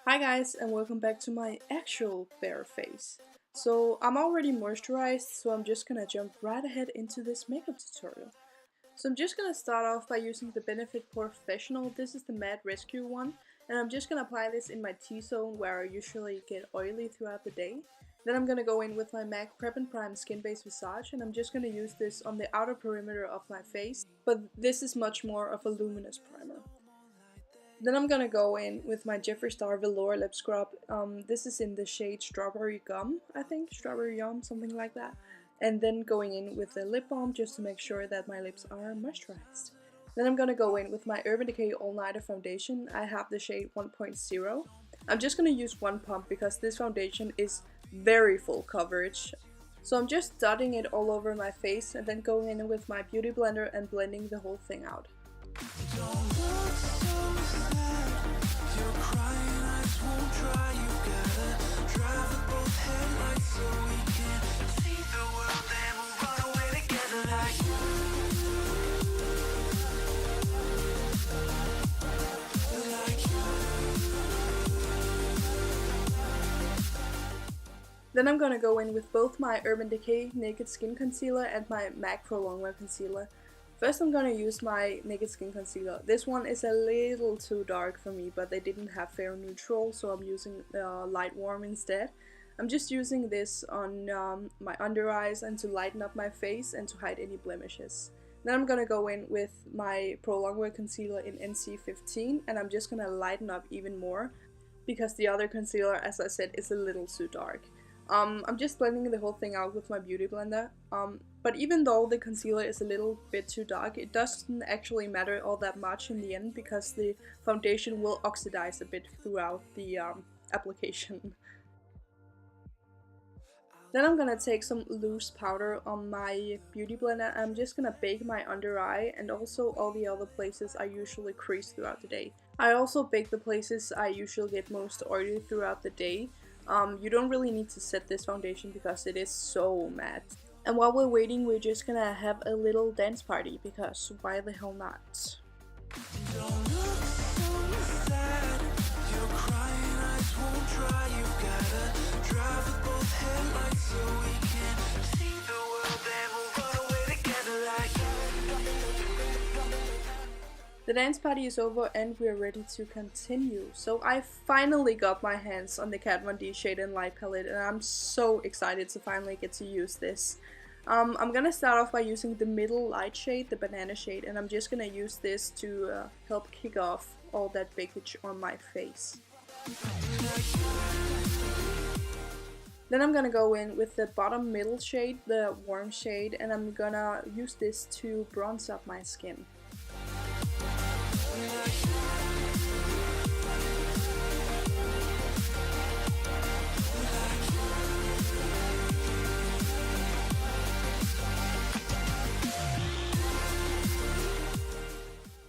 Hi guys, and welcome back to my actual bare face. So I'm already moisturized, so I'm just gonna jump right ahead into this makeup tutorial. So I'm just gonna start off by using the Benefit Porefessional. This is the matte rescue one, and I'm just gonna apply this in my T-zone where I usually get oily throughout the day. Then I'm gonna go in with my MAC Prep and Prime Skin Base Visage, and I'm just gonna use this on the outer perimeter of my face, but this is much more of a luminous primer. Then I'm gonna go in with my Jeffree Velour lip scrub. This is in the shade Strawberry Gum, I think, Strawberry Yum, something like that. And then going in with the lip balm just to make sure that my lips are moisturized. Then I'm gonna go in with my Urban Decay All Nighter foundation. I have the shade 1.0. I'm just gonna use one pump because this foundation is very full coverage. So I'm just dotting it all over my face and then going in with my beauty blender and blending the whole thing out. Then I'm gonna go in with both my Urban Decay Naked Skin Concealer and my MAC Pro Longwear Concealer. First I'm gonna use my Naked Skin Concealer. This one is a little too dark for me, but they didn't have Fair Neutral, so I'm using Light Warm instead. I'm just using this on my under eyes and to lighten up my face and to hide any blemishes. Then I'm gonna go in with my Pro Longwear Concealer in NC15, and I'm just gonna lighten up even more because the other concealer, as I said, is a little too dark. I'm just blending the whole thing out with my beauty blender, but even though the concealer is a little bit too dark, it doesn't actually matter all that much in the end because the foundation will oxidize a bit throughout the application. Then I'm gonna take some loose powder on my beauty blender and I'm just gonna bake my under eye and also all the other places I usually crease throughout the day. I also bake the places I usually get most oily throughout the day. You don't really need to set this foundation because it is so matte. And while we're waiting, we're just gonna have a little dance party because why the hell not? The dance party is over and we are ready to continue. So I finally got my hands on the Kat Von D Shade and Light palette and I'm so excited to finally get to use this. I'm gonna start off by using the middle light shade, the banana shade, and I'm just gonna use this to help kick off all that bakage on my face. Then I'm gonna go in with the bottom middle shade, the warm shade, and I'm gonna use this to bronze up my skin.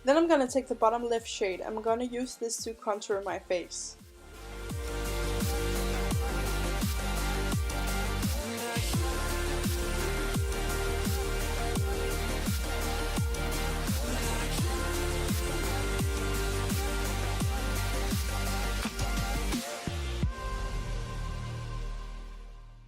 Then I'm gonna take the bottom left shade. I'm gonna use this to contour my face.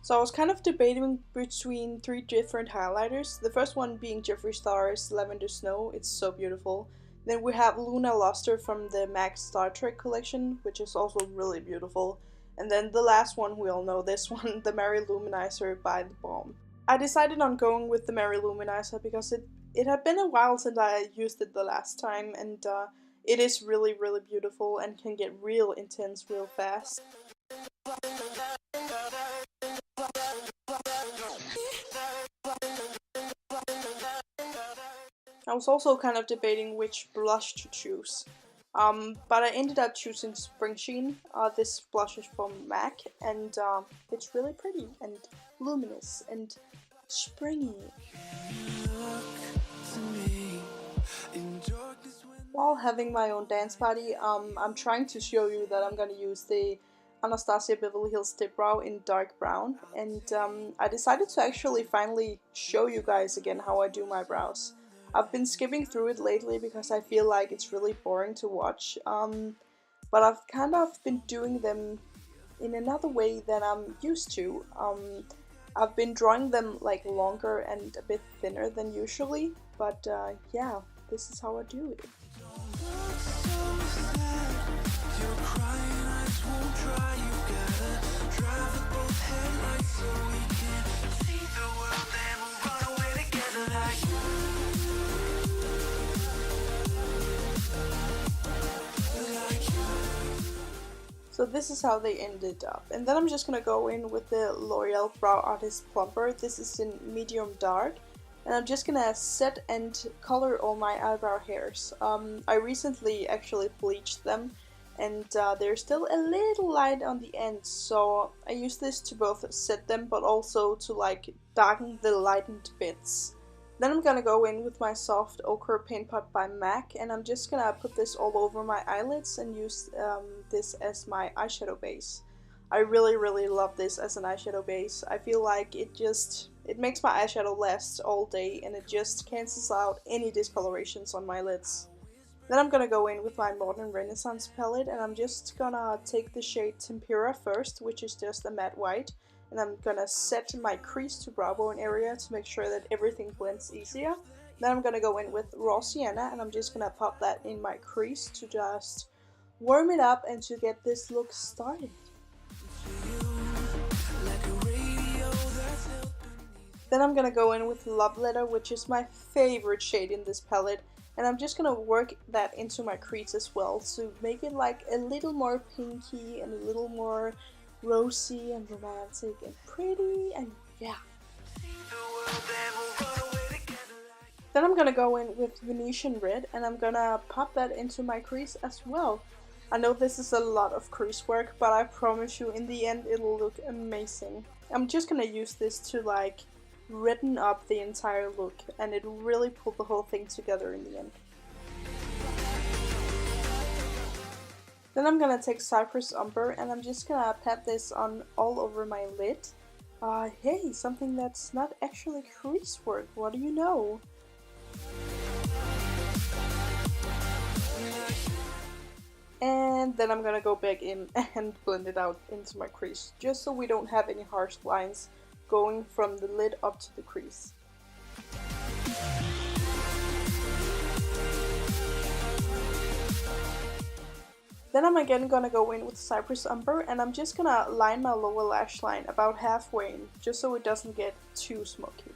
So I was kind of debating between three different highlighters. The first one being Jeffree Star's Lavender Snow, it's so beautiful. Then we have Luna Luster from the MAC Star Trek collection, which is also really beautiful. And then the last one, we all know this one, the Mary Luminizer by the Balm. I decided on going with the Mary Luminizer because it had been a while since I used it the last time, and it is really beautiful and can get real intense real fast. I was also kind of debating which blush to choose, but I ended up choosing Springsheen. This blush is from MAC, and it's really pretty and luminous and springy. While having my own dance party, I'm trying to show you that I'm gonna use the Anastasia Beverly Hills Dipbrow in dark brown, and I decided to actually finally show you guys again how I do my brows. I've been skipping through it lately because I feel like it's really boring to watch. but I've kind of been doing them in another way than I'm used to. I've been drawing them like longer and a bit thinner than usually, but yeah, this is how I do it. So this is how they ended up. And then I'm just gonna go in with the L'Oreal Brow Artist Plumper. This is in medium dark. And I'm just gonna set and color all my eyebrow hairs. I recently actually bleached them, and they're still a little light on the end, so I use this to both set them but also to like darken the lightened bits. Then I'm gonna go in with my soft Ochre paint pot by MAC, and I'm just gonna put this all over my eyelids and use this as my eyeshadow base. I really love this as an eyeshadow base. I feel like it makes my eyeshadow last all day, and it just cancels out any discolorations on my lids. Then I'm gonna go in with my Modern Renaissance palette, and I'm just gonna take the shade Tempera first, which is just a matte white, and I'm gonna set my crease to brow bone area to make sure that everything blends easier. Then I'm gonna go in with Raw Sienna, and I'm just gonna pop that in my crease to just warm it up and to get this look started. Then I'm gonna go in with Love Letter, which is my favorite shade in this palette, and I'm just gonna work that into my crease as well to make it like a little more pinky and a little more rosy and romantic and pretty, and yeah. Then I'm gonna go in with Venetian Red, and I'm gonna pop that into my crease as well. I know this is a lot of crease work, but I promise you in the end it'll look amazing. I'm just gonna use this to like redden up the entire look, and it really pulled the whole thing together in the end. Then I'm gonna take Cypress Umber, and I'm just gonna pat this on all over my lid. Hey, something that's not actually crease work, what do you know? And then I'm gonna go back in and blend it out into my crease, just so we don't have any harsh lines going from the lid up to the crease. Then I'm again gonna go in with Cypress Umber, and I'm just gonna line my lower lash line about halfway in, just so it doesn't get too smoky.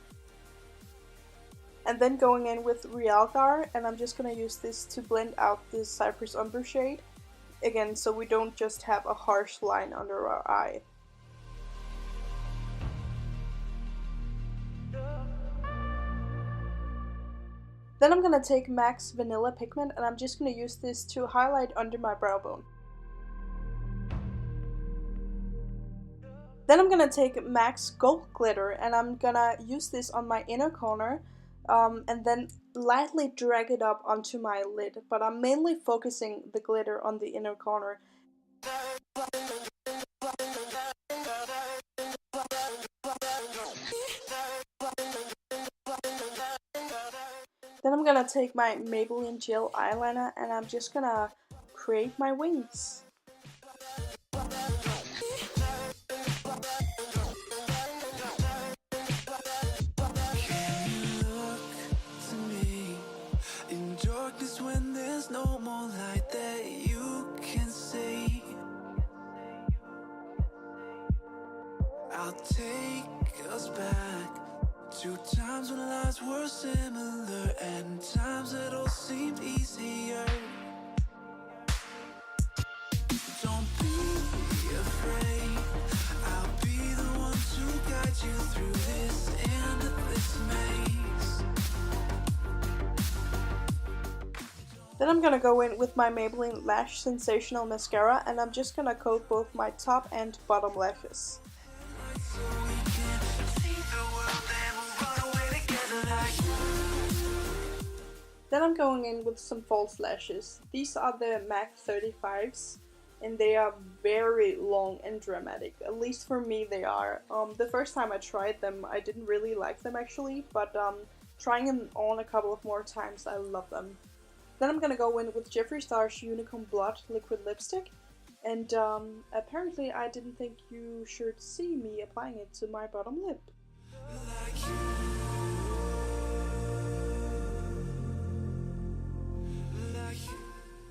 And then going in with Realgar, and I'm just gonna use this to blend out this Cypress Umber shade, again so we don't just have a harsh line under our eye. Then I'm gonna take MAC's Vanilla Pigment, and I'm just gonna use this to highlight under my brow bone. Then I'm gonna take MAC's Gold Glitter, and I'm gonna use this on my inner corner, and then lightly drag it up onto my lid, but I'm mainly focusing the glitter on the inner corner. Then I'm gonna take my Maybelline Gel Eyeliner, and I'm just gonna create my wings. When there's no more light that you can see, I'll take us back to times when lives were similar and times that all seemed easier. Don't be afraid, I'll be the one to guide you through this endless maze. Then I'm gonna go in with my Maybelline Lash Sensational Mascara, and I'm just gonna coat both my top and bottom lashes. Then I'm going in with some false lashes. These are the MAC 35s, and they are very long and dramatic. At least for me they are. The first time I tried them I didn't really like them actually, but trying them on a couple of more times I love them. Then I'm gonna go in with Jeffree Star's Unicorn Blood Liquid Lipstick. And apparently I didn't think you should see me applying it to my bottom lip.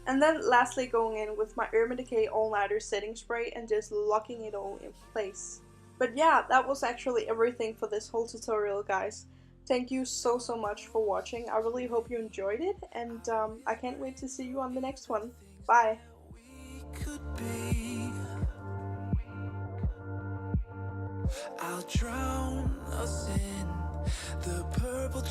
And then lastly going in with my Decay All Nighter setting spray and just locking it all in place. But yeah, that was actually everything for this whole tutorial, guys. Thank you so much for watching. I really hope you enjoyed it, and I can't wait to see you on the next one. Bye! I'll drown us in the purple